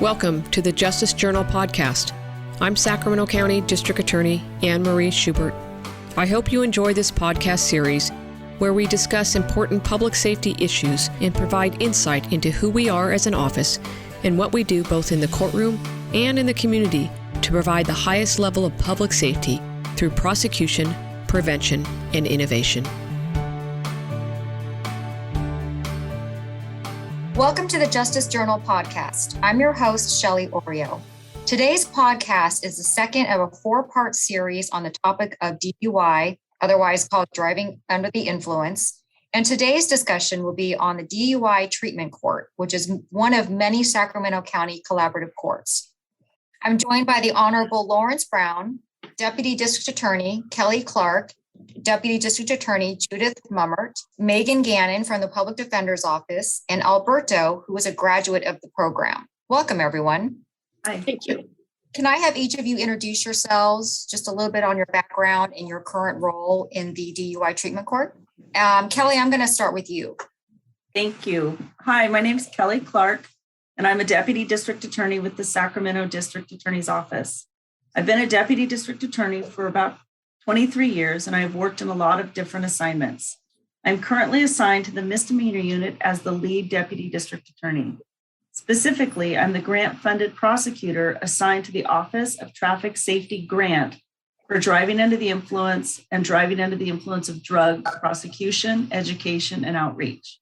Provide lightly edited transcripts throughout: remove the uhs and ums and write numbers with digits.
Welcome to the Justice Journal podcast. I'm Sacramento County District Attorney Anne Marie Schubert. I hope you enjoy this podcast series where we discuss important public safety issues and provide insight into who we are as an office and what we do both in the courtroom and in the community to provide the highest level of public safety through prosecution, prevention, and innovation. Welcome to the Justice Journal podcast. I'm your host, Shelley Oreo. Today's podcast is the second of a four-part series on the topic of DUI, otherwise called driving under the influence. And today's discussion will be on the Dui Treatment Court, which is one of many Sacramento County collaborative courts. I'm joined by the Honorable Lawrence Brown, Deputy District Attorney Kelly Clark, Deputy District Attorney Judith Mummert, Maegan Gannon from the Public Defender's Office, and Alberto, who is a graduate of the program. Welcome, everyone. Hi, thank you. Can I have each of you introduce yourselves, just a little bit on your background and your current role in the DUI Treatment Court? Kelly, I'm going to start with you. Thank you. Hi, my name is Kelly Clark, and I'm a Deputy District Attorney with the Sacramento District Attorney's Office. I've been a Deputy District Attorney for about 23 years, and I've worked in a lot of different assignments. I'm currently assigned to the misdemeanor unit as the lead Deputy District Attorney. Specifically, I'm the grant-funded prosecutor assigned to the Office of Traffic Safety Grant for driving under the influence and driving under the influence of drug prosecution, education, and outreach.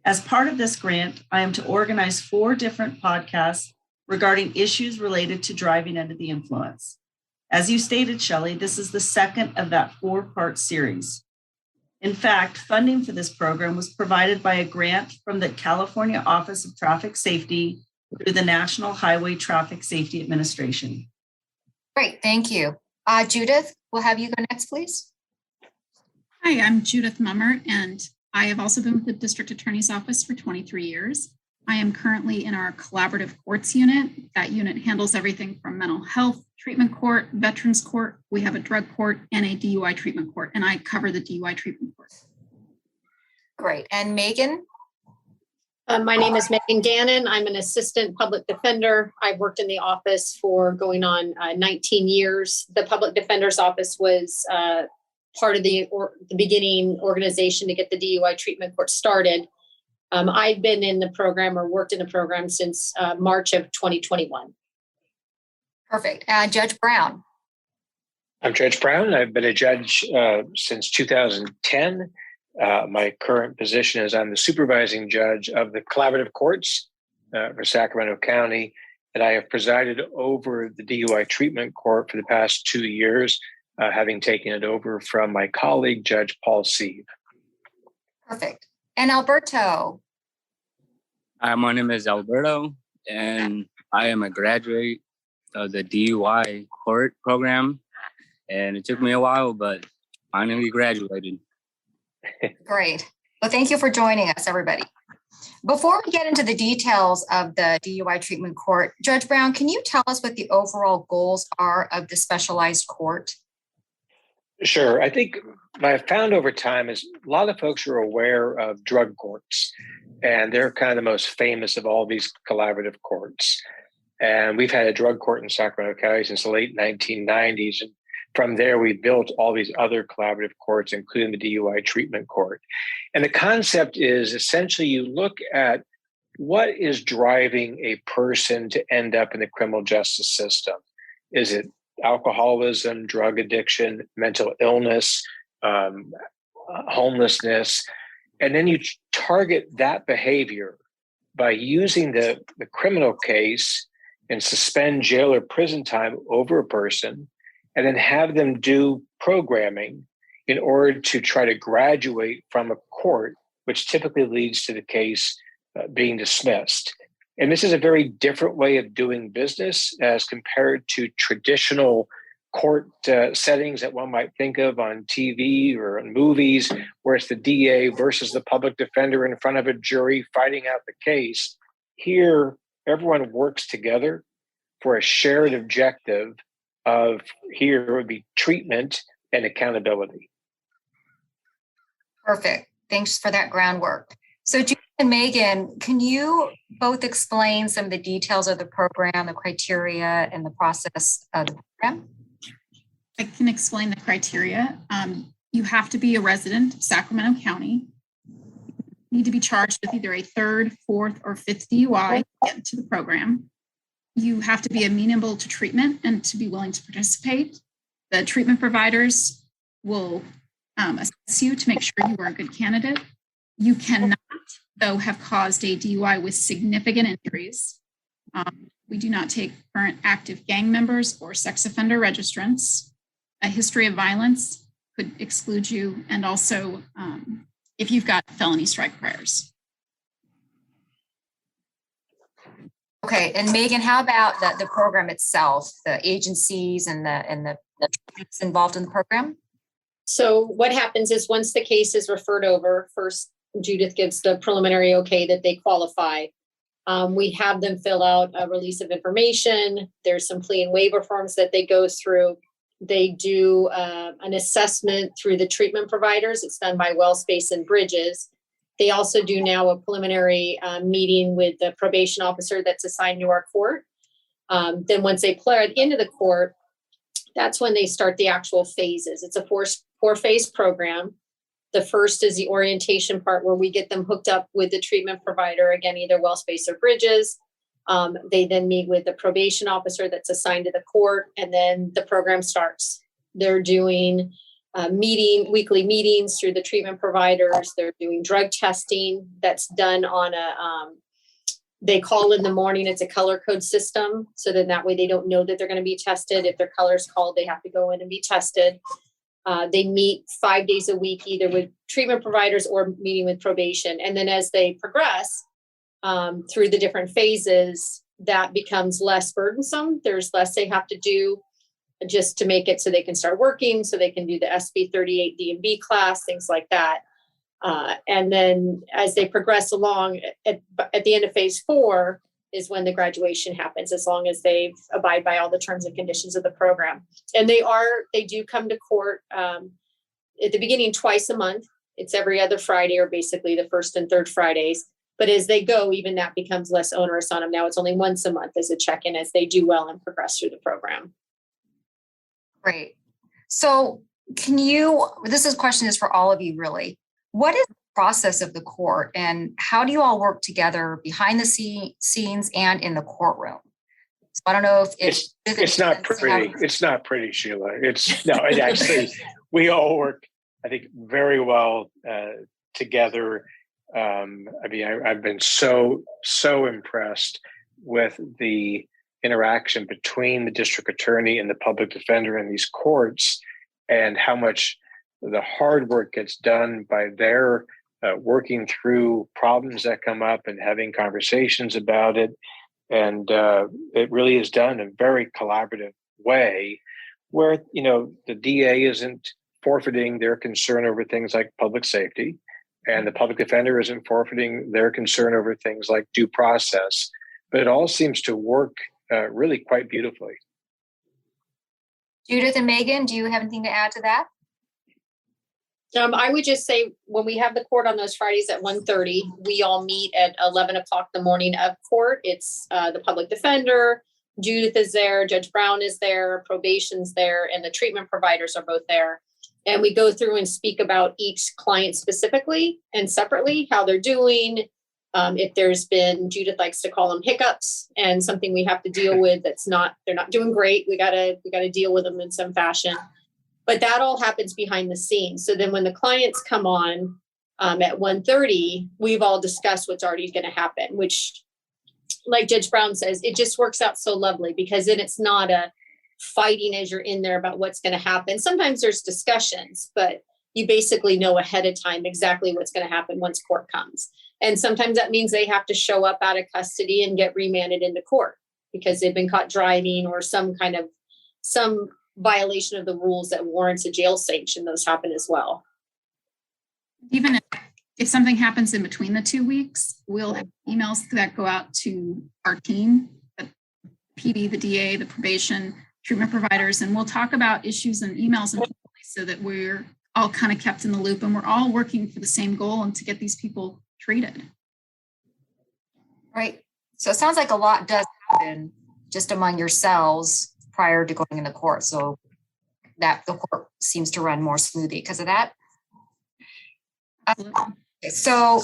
As part of this grant, I am to organize 4 different podcasts regarding issues related to driving under the influence. As you stated, Shelley, this is the second of that 4-part series. In fact, funding for this program was provided by a grant from the California Office of Traffic Safety through the National Highway Traffic Safety Administration. Great, thank you. Judith, we'll have you go next, please. Hi, I'm Judith Mummert, and I have also been with the District Attorney's Office for 23 years. I am currently in our collaborative courts unit. That unit handles everything from mental health, treatment court, veterans court. We have a drug court and a DUI treatment court, and I cover the DUI treatment court. Great. And Maegan? My name is Maegan Gannon. I'm an assistant public defender. I've worked in the office for going on 19 years. The Public Defender's Office was part of the beginning organization to get the DUI treatment court started. I've been in the program or worked in the program since March of 2021. Perfect. Judge Brown. I'm Judge Brown. I've been a judge since 2010. My current position is I'm the supervising judge of the collaborative courts for Sacramento County, and I have presided over the DUI treatment court for the past 2 years, having taken it over from my colleague, Judge Paul Sieve. Perfect. And Alberto. Hi, my name is Alberto, and I am a graduate of the DUI court program. And it took me a while, but finally graduated. Great. Well, thank you for joining us, everybody. Before we get into the details of the DUI treatment court, Judge Brown, can you tell us what the overall goals are of the specialized court? Sure. I think what I've found over time is a lot of folks are aware of drug courts, and they're kind of the most famous of all these collaborative courts. And we've had a drug court in Sacramento County since the late 1990s. And from there, we built all these other collaborative courts, including the DUI treatment court. And the concept is essentially you look at what is driving a person to end up in the criminal justice system. Is it alcoholism, drug addiction, mental illness, homelessness? And then you target that behavior by using the criminal case and suspend jail or prison time over a person, and then have them do programming in order to try to graduate from a court, which typically leads to the case being dismissed. And this is a very different way of doing business as compared to traditional court settings that one might think of on TV or in movies, where it's the DA versus the public defender in front of a jury fighting out the case. Here, everyone works together for a shared objective of, here would be treatment and accountability. Perfect. Thanks for that groundwork. So And Megan, can you both explain some of the details of the program, the criteria, and the process of the program? I can explain the criteria. You have to be a resident of Sacramento County. You need to be charged with either a third, fourth, or fifth DUI to get into the program. You have to be amenable to treatment and to be willing to participate. The treatment providers will assess you to make sure you are a good candidate. You cannot, though, have caused a DUI with significant injuries. We do not take current active gang members or sex offender registrants. A history of violence could exclude you, and also if you've got felony strike priors. Okay, and Megan, how about the program itself, the agencies and the treatments involved in the program? So what happens is once the case is referred over, first Judith gives the preliminary okay that they qualify. We have them fill out a release of information. There's some plea and waiver forms that they go through. They do an assessment through the treatment providers. It's done by Wellspace and Bridges. They also do now a preliminary meeting with the probation officer that's assigned to our court. Then once they pled into the court, that's when they start the actual phases. It's a four-phase program. The first is the orientation part where we get them hooked up with the treatment provider, again, either Wellspace or Bridges. They then meet with the probation officer that's assigned to the court, and then the program starts. They're doing weekly meetings through the treatment providers. They're doing drug testing that's done on they call in the morning. It's a color code system. So then that way they don't know that they're going to be tested. If their color's called, they have to go in and be tested. They meet 5 days a week, either with treatment providers or meeting with probation. And then as they progress through the different phases, that becomes less burdensome. There's less they have to do just to make it so they can start working, so they can do the SB 38 D&B class, things like that. And then as they progress along, at the end of phase 4 is when the graduation happens, as long as they abide by all the terms and conditions of the program. And they do come to court at the beginning twice a month. It's every other Friday, or basically the first and third Fridays. But as they go, even that becomes less onerous on them. Now it's only once a month as a check-in as they do well and progress through the program. Great. So this question is for all of you, really. What is the process of the court, and how do you all work together behind the scenes and in the courtroom? So I don't know if it's not pretty. It's not pretty, Sheila. It actually, we all work, I think, very well together. I've been so impressed with the interaction between the district attorney and the public defender in these courts, and how much the hard work gets done by their working through problems that come up and having conversations about it. And it really is done in a very collaborative way, where, the DA isn't forfeiting their concern over things like public safety, and the public defender isn't forfeiting their concern over things like due process. But it all seems to work really quite beautifully. Judith and Megan, do you have anything to add to that? I would just say when we have the court on those Fridays at 1:30, we all meet at 11 o'clock the morning of court. It's the public defender, Judith is there, Judge Brown is there, probation's there, and the treatment providers are both there. And we go through and speak about each client specifically and separately, how they're doing. If there's been, Judith likes to call them hiccups, and something we have to deal with they're not doing great. We gotta deal with them in some fashion. But that all happens behind the scenes. So then when the clients come on at 1:30, we've all discussed what's already going to happen, which, like Judge Brown says, it just works out so lovely, because then it's not a fighting as you're in there about what's going to happen. Sometimes there's discussions, but you basically know ahead of time exactly what's going to happen once court comes. And sometimes that means they have to show up out of custody and get remanded into court because they've been caught driving or some violation of the rules that warrants a jail sanction. Those happen as well. Even if something happens in between the 2 weeks, we'll have emails that go out to our team, the PD, the DA, the probation, treatment providers, and we'll talk about issues and emails so that we're all kind of kept in the loop and we're all working for the same goal and to get these people treated. Right. So it sounds like a lot does happen just among yourselves prior to going into court. So that the court seems to run more smoothly because of that. So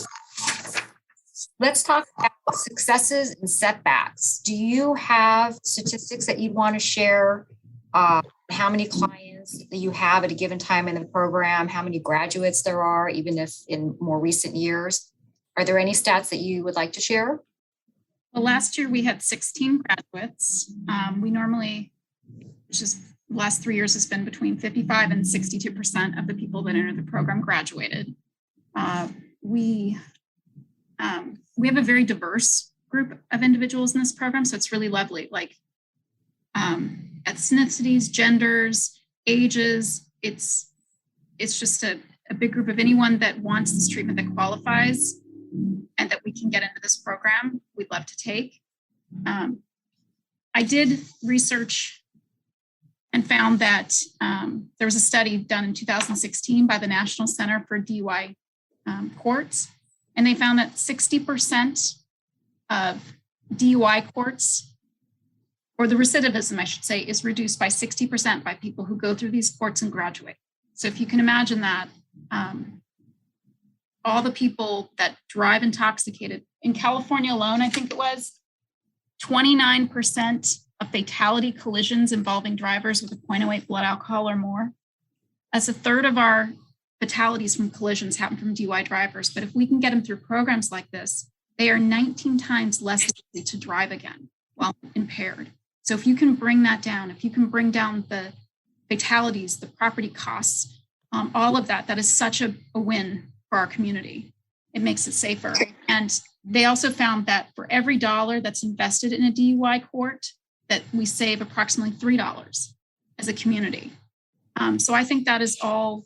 let's talk about successes and setbacks. Do you have statistics that you'd want to share? How many clients that you have at a given time in the program? How many graduates there are, even if in more recent years? Are there any stats that you would like to share? Well, last year we had 16 graduates. We normally, it's just the last 3 years has been between 55 and 62% of the people that entered the program graduated. We have a very diverse group of individuals in this program, so it's really lovely. Like ethnicities, genders, ages. It's just a big group of anyone that wants this treatment that qualifies and that we can get into this program. We'd love to take. I did research and found that there was a study done in 2016 by the National Center for DUI Courts, and they found that 60% of DUI courts, or the recidivism, I should say, is reduced by 60% by people who go through these courts and graduate. So if you can imagine that, all the people that drive intoxicated, in California alone, I think it was 29% of fatality collisions involving drivers with a 0.08 blood alcohol or more. That's a third of our fatalities from collisions happen from DUI drivers. But if we can get them through programs like this, they are 19 times less likely to drive again while impaired. So if you can bring that down, if you can bring down the fatalities, the property costs, all of that, that is such a win for our community. It makes it safer. And they also found that for every dollar that's invested in a DUI court, that we save approximately $3 as a community. So I think that is all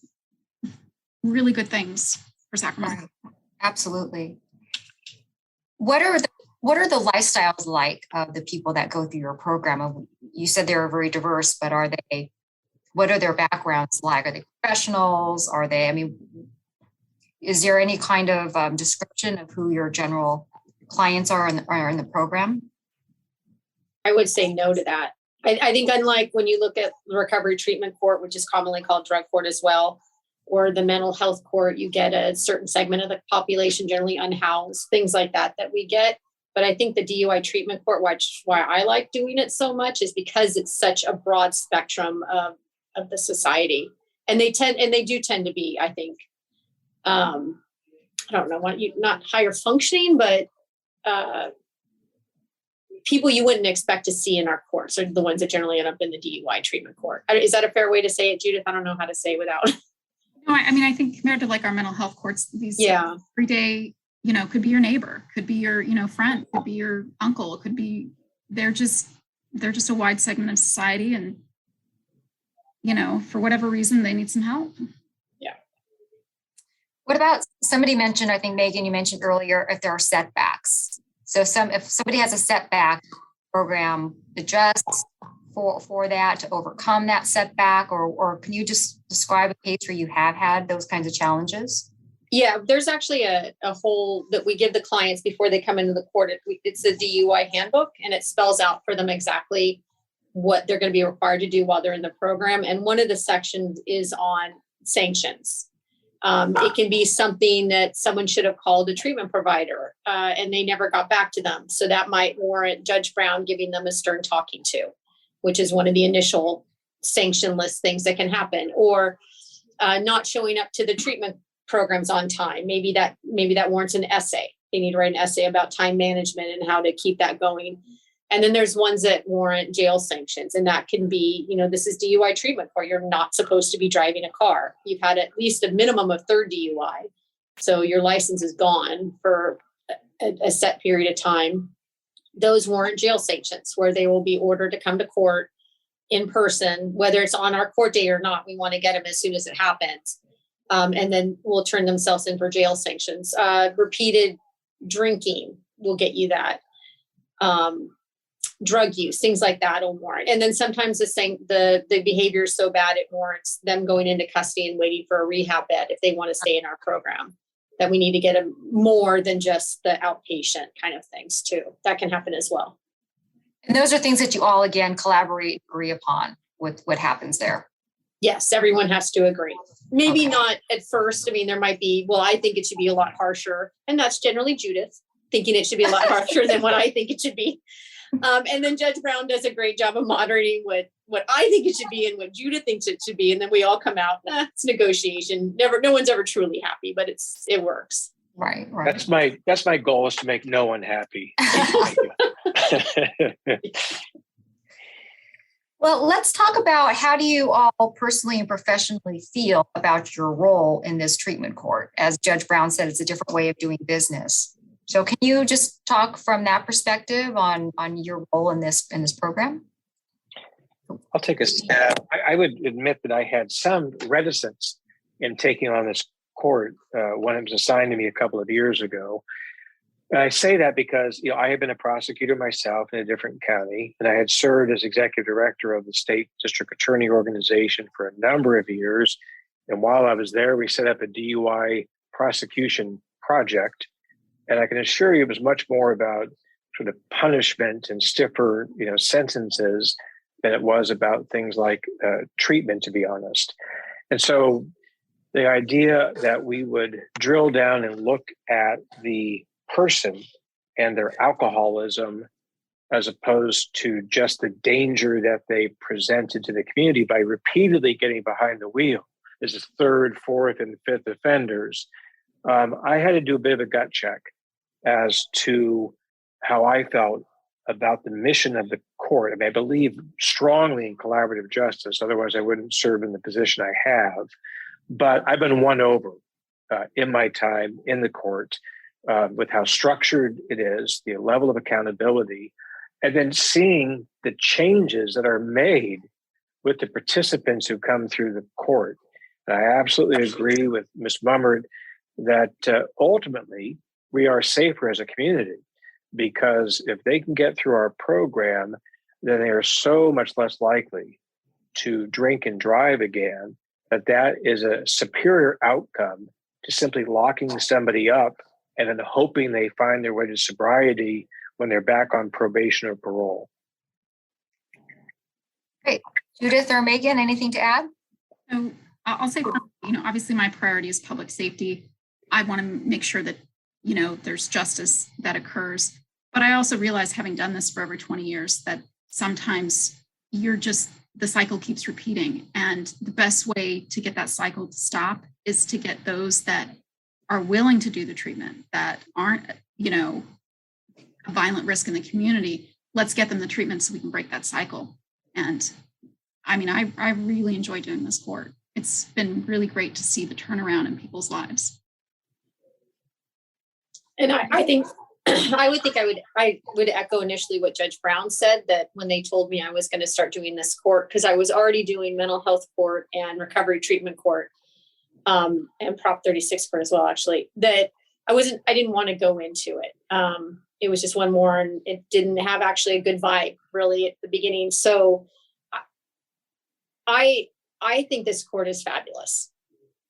really good things for Sacramento. Right. Absolutely. What are the lifestyles like of the people that go through your program? You said they're very diverse, but what are their backgrounds like? Are they professionals? Are they, is there any kind of description of who your general clients are in the program? I would say no to that. I think unlike when you look at the recovery treatment court, which is commonly called drug court as well, or the mental health court, you get a certain segment of the population, generally unhoused, things like that we get. But I think the DUI treatment court, why I like doing it so much, is because it's such a broad spectrum of the society. And they do tend to be, I think, I don't know, not higher functioning, but people you wouldn't expect to see in our courts are the ones that generally end up in the DUI treatment court. Is that a fair way to say it, Judith? I don't know how to say it without. No, I think compared to like our mental health courts, these everyday, could be your neighbor, could be your, friend, could be your uncle, it could be, they're just a wide segment of society. And, for whatever reason, they need some help. Yeah. What about, somebody mentioned, I think Megan, you mentioned earlier, if there are setbacks. So if somebody has a setback, program adjusts for that to overcome that setback, or can you just describe a case where you have had those kinds of challenges? Yeah, there's actually a whole that we give the clients before they come into the court. It's the DUI handbook, and it spells out for them exactly what they're going to be required to do while they're in the program. And one of the sections is on sanctions. It can be something that someone should have called a treatment provider and they never got back to them. So that might warrant Judge Brown giving them a stern talking to, which is one of the initial sanction list things that can happen, or not showing up to the treatment programs on time. Maybe that warrants an essay. They need to write an essay about time management and how to keep that going. And then there's ones that warrant jail sanctions. And that can be, this is DUI treatment court. You're not supposed to be driving a car. You've had at least a minimum of third DUI. So your license is gone for a set period of time. Those warrant jail sanctions, where they will be ordered to come to court in person, whether it's on our court day or not. We want to get them as soon as it happens. And then we'll turn themselves in for jail sanctions. Repeated drinking will get you that. Drug use, things like that will warrant. And then sometimes the behavior is so bad it warrants them going into custody and waiting for a rehab bed if they want to stay in our program. that we need to get them more than just the outpatient kind of things too. That can happen as well. And those are things that you all, again, collaborate, agree upon with what happens there. Yes, everyone has to agree. Maybe not at first. I mean, there might be, well, I think it should be a lot harsher. And that's generally Judith thinking it should be a lot harsher than what I think it should be. And then Judge Brown does a great job of moderating what I think it should be and what Judith thinks it should be. And then we all come out, it's negotiation. No one's ever truly happy, but it works. Right. That's my goal, is to make no one happy. Well, let's talk about, how do you all personally and professionally feel about your role in this treatment court? As Judge Brown said, it's a different way of doing business. So can you just talk from that perspective on your role in this program? I'll take a stab. I would admit that I had some reticence in taking on this court when it was assigned to me a couple of years ago. And I say that because, I had been a prosecutor myself in a different county, and I had served as executive director of the state district attorney organization for a number of years. And while I was there, we set up a DUI prosecution project. And I can assure you it was much more about sort of punishment and stiffer, sentences than it was about things like treatment, to be honest. And so the idea that we would drill down and look at the person and their alcoholism, as opposed to just the danger that they presented to the community by repeatedly getting behind the wheel as a third, fourth, and fifth offenders, I had to do a bit of a gut check as to how I felt about the mission of the court. I mean, I believe strongly in collaborative justice, otherwise I wouldn't serve in the position I have. But I've been won over in my time in the court with how structured it is, the level of accountability, and then seeing the changes that are made with the participants who come through the court. And I absolutely agree with Ms. Mummert that ultimately we are safer as a community, because if they can get through our program, then they are so much less likely to drink and drive again, that is a superior outcome to simply locking somebody up and then hoping they find their way to sobriety when they're back on probation or parole. Great. Judith or Megan, anything to add? So I'll say, obviously my priority is public safety. I want to make sure that, there's justice that occurs. But I also realize, having done this for over 20 years, that sometimes the cycle keeps repeating. And the best way to get that cycle to stop is to get those that are willing to do the treatment, that aren't, a violent risk in the community. Let's get them the treatment so we can break that cycle. And I mean, I really enjoy doing this court. It's been really great to see the turnaround in people's lives. And I think I would echo initially what Judge Brown said, that when they told me I was going to start doing this court, because I was already doing mental health court and recovery treatment court, and Prop 36 court as well, actually, that I didn't want to go into it. It was just one more, and it didn't have actually a good vibe really at the beginning. So I think this court is fabulous.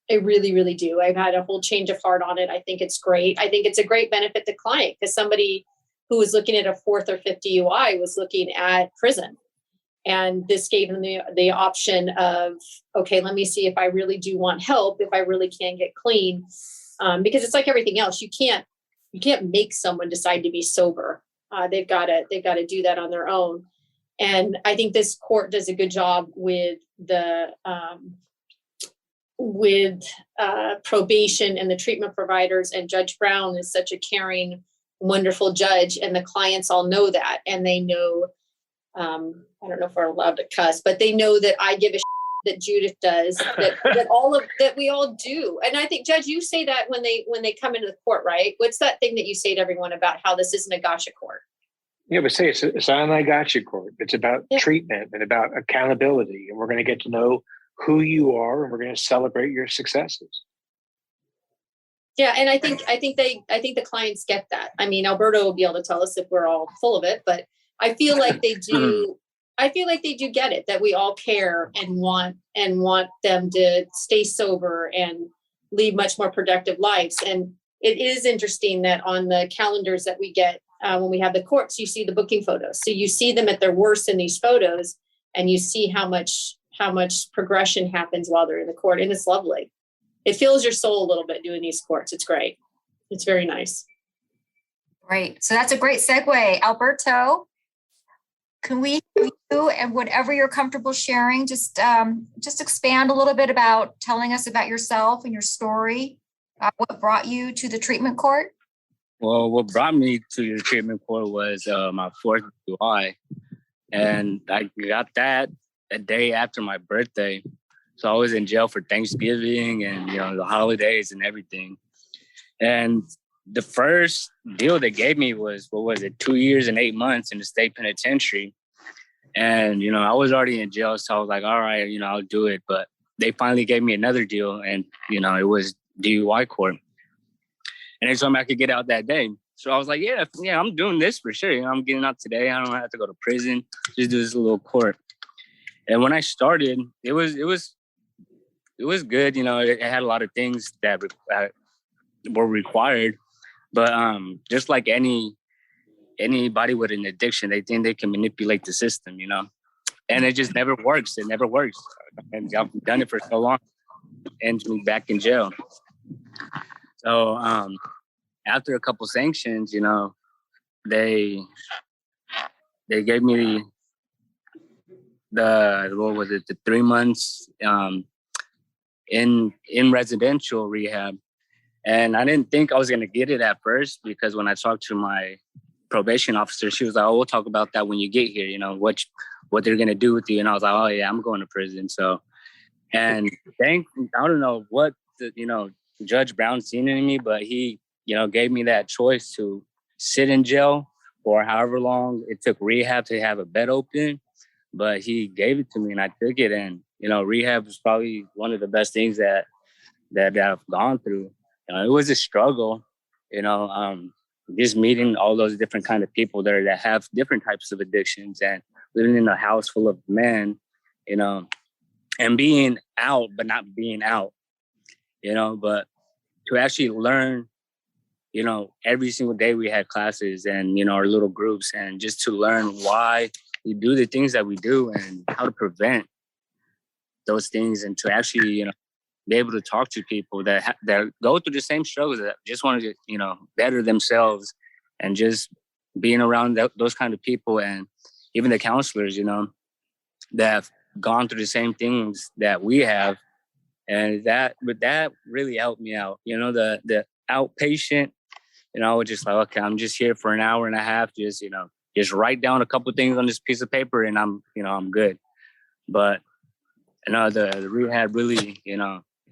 I really, really do. I've had a whole change of heart on it. I think it's great. I think it's a great benefit to client, because somebody who was looking at a fourth or fifth DUI was looking at prison. And this gave them the option of, okay, let me see if I really do want help, if I really can get clean. Because it's like everything else. You can't make someone decide to be sober. They've got to do that on their own. And I think this court does a good job with the probation and the treatment providers. And Judge Brown is such a caring, wonderful judge, and the clients all know that. And they know, I don't know if we're allowed to cuss, but they know that I give a that Judith does, that we all do. And I think, Judge, you say that when they come into the court, right? What's that thing that you say to everyone about how this isn't a gotcha court? Yeah, but say it's not a gotcha court. It's about treatment and about accountability. And we're going to get to know who you are, and we're going to celebrate your successes. Yeah, and I think the clients get that. I mean, Alberto will be able to tell us if we're all full of it, but I feel like they do. I feel like they do get it, that we all care and want them to stay sober and lead much more productive lives. And it is interesting that on the calendars that we get when we have the courts, you see the booking photos. So you see them at their worst in these photos, and you see how much progression happens while they're in the court. And it's lovely. It fills your soul a little bit doing these courts. It's great. It's very nice. Great. So that's a great segue. Alberto, can we, you and whatever you're comfortable sharing, just expand a little bit about telling us about yourself and your story, what brought you to the treatment court? Well, what brought me to the treatment court was my fourth DUI. And I got that a day after my birthday. So I was in jail for Thanksgiving and, the holidays and everything. And the first deal they gave me was, 2 years and 8 months in the state penitentiary. And, I was already in jail. So I was like, all right, I'll do it. But they finally gave me another deal. And, it was DUI court. And they told me I could get out that day. So I was like, yeah, I'm doing this for sure. I'm getting out today. I don't have to go to prison. Just do this little court. And when I started, it was good. It had a lot of things that were required. But just like anybody with an addiction, they think they can manipulate the system, and it just never works. It never works. And I've done it for so long, and me back in jail. So after a couple sanctions, they gave me the 3 months in residential rehab. And I didn't think I was going to get it at first, because when I talked to my probation officer, she was like, oh, we'll talk about that when you get here, what they're going to do with you. And I was like, oh, yeah, I'm going to prison. So, and I don't know what, Judge Brown seen in me, but he, gave me that choice to sit in jail for however long it took rehab to have a bed open. But he gave it to me and I took it. And, rehab is probably one of the best things that I've gone through. It was a struggle, just meeting all those different kind of people there that have different types of addictions, and living in a house full of men, and being out, but not being out, but to actually learn, every single day we had classes and, our little groups, and just to learn why we do the things that we do and how to prevent those things, and to actually, be able to talk to people that go through the same struggles, that just want to, better themselves, and just being around those kind of people, and even the counselors, that have gone through the same things that we have. And that really helped me out. The outpatient, I was just like, okay, I'm just here for an hour and a half, just write down a couple of things on this piece of paper and I'm good. But, the rehab really,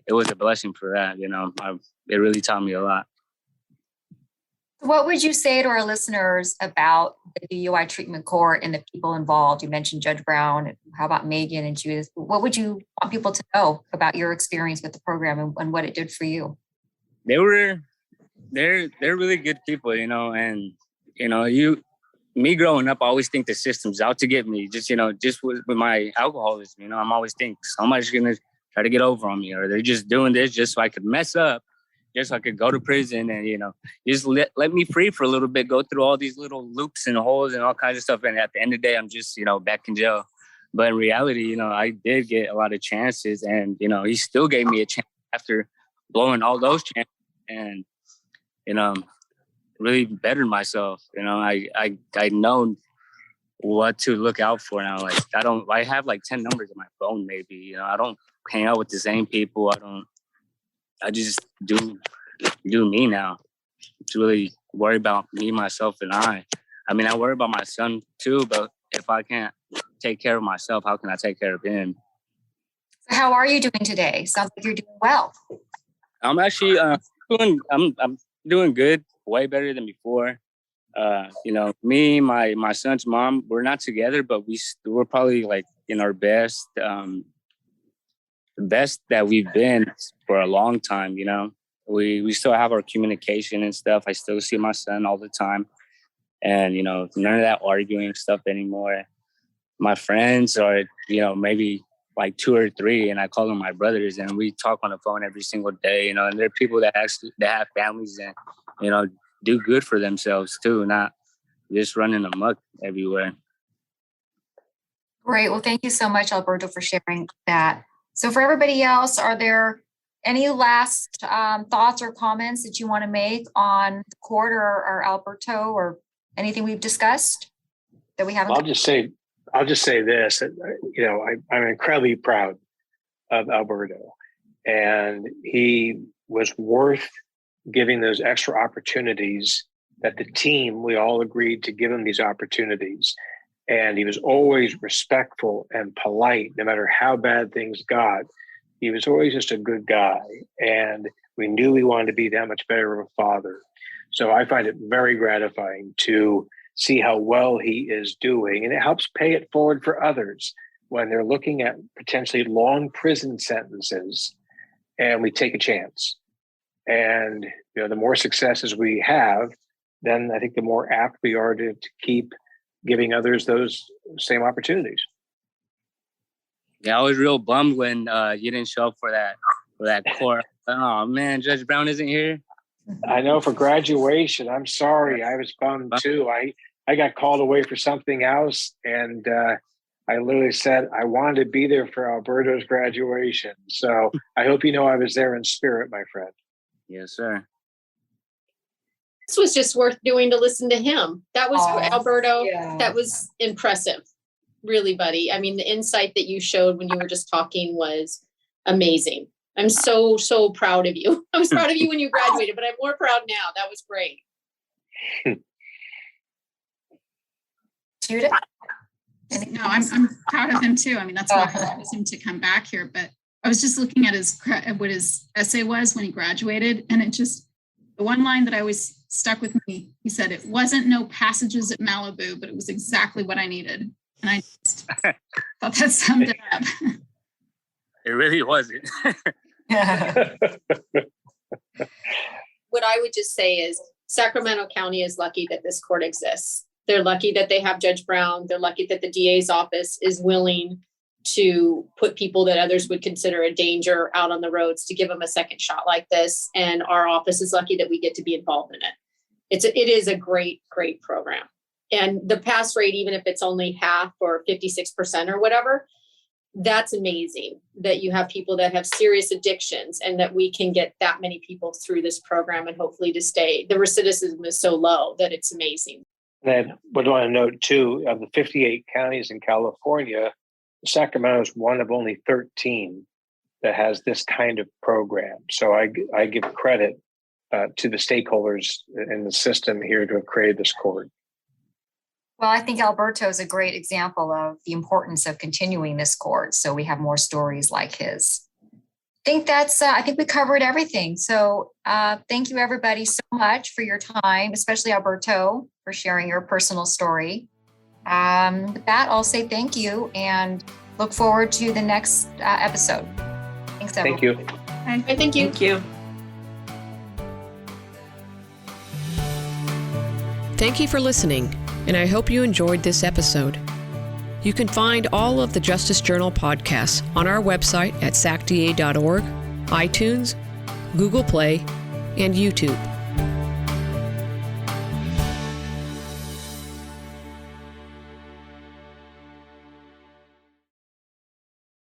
it was a blessing for that. It really taught me a lot. What would you say to our listeners about the DUI treatment court and the people involved? You mentioned Judge Brown. How about Maegan and Judith? What would you want people to know about your experience with the program and what it did for you? They're really good people, and me growing up, I always think the system's out to get me. Just with my alcoholism, I'm always thinking somebody's gonna try to get over on me, or they're just doing this just so I could mess up, just so I could go to prison and, just let me free for a little bit, go through all these little loops and holes and all kinds of stuff. And at the end of the day, I'm just, back in jail. But in reality, I did get a lot of chances, and, he still gave me a chance after blowing all those chances, and, really bettered myself. I know what to look out for now. Like, I have like 10 numbers on my phone, maybe, I don't hang out with the same people. I just do me now. To really worry about me, myself, and I worry about my son too, but if I can't take care of myself, how can I take care of him? How are you doing today? Sounds like you're doing well. I'm actually I'm doing good, way better than before. Me, my son's mom, we're not together, but we're probably like in our best, the best that we've been for a long time. We still have our communication and stuff. I still see my son all the time, and none of that arguing stuff anymore. My friends are maybe like 2 or 3, and I call them my brothers, and we talk on the phone every single day, you know, and they're people that have families and, you know, do good for themselves too, not just running amok everywhere. Great. Well, thank you so much, Alberto, for sharing that. So for everybody else, are there any last thoughts or comments that you want to make on the court or Alberto or anything we've discussed that we haven't? I'll just say this, you know, I'm incredibly proud of Alberto, and he was worth giving those extra opportunities that the team, we all agreed to give him these opportunities. And he was always respectful and polite, no matter how bad things got. He was always just a good guy. And we knew he wanted to be that much better of a father. So I find it very gratifying to see how well he is doing. And it helps pay it forward for others when they're looking at potentially long prison sentences and we take a chance. And, you know, the more successes we have, then I think the more apt we are to keep giving others those same opportunities. Yeah, I was real bummed when you didn't show up for that court. Oh man, Judge Brown isn't here. I know, for graduation. I'm sorry, I was bummed too. I got called away for something else, and I literally said I wanted to be there for Alberto's graduation. So I hope you know I was there in spirit, my friend. Yes, sir. This was just worth doing to listen to him. That was Alberto. Yeah. That was impressive. Really, buddy. I mean, the insight that you showed when you were just talking was amazing. I'm so proud of you. I was proud of you when you graduated, but I'm more proud now. That was great. Judith? No, I'm proud of him too. I mean, that's why I chose him to come back here. But I was just looking at what his essay was when he graduated, and it just, the one line that I always stuck with me, he said, "It wasn't no passages at Malibu, but it was exactly what I needed." And I just thought that summed it up. It really wasn't. What I would just say is Sacramento County is lucky that this court exists. They're lucky that they have Judge Brown. They're lucky that the DA's office is willing to put people that others would consider a danger out on the roads to give them a second shot like this. And our office is lucky that we get to be involved in it. It is a great, great program. And the pass rate, even if it's only half or 56% or whatever, that's amazing that you have people that have serious addictions and that we can get that many people through this program and hopefully to stay. The recidivism is so low that it's amazing. And I would want to note too, of the 58 counties in California, Sacramento is one of only 13 that has this kind of program. So I give credit to the stakeholders in the system here to have created this court. Well, I think Alberto is a great example of the importance of continuing this court, so we have more stories like his. I think we covered everything. So thank you everybody so much for your time, especially Alberto for sharing your personal story. With that, I'll say thank you and look forward to the next episode. Thanks, everyone. Thank you. Thank you. Thank you. Thank you for listening, and I hope you enjoyed this episode. You can find all of the Justice Journal podcasts on our website at sacda.org, iTunes, Google Play, and YouTube.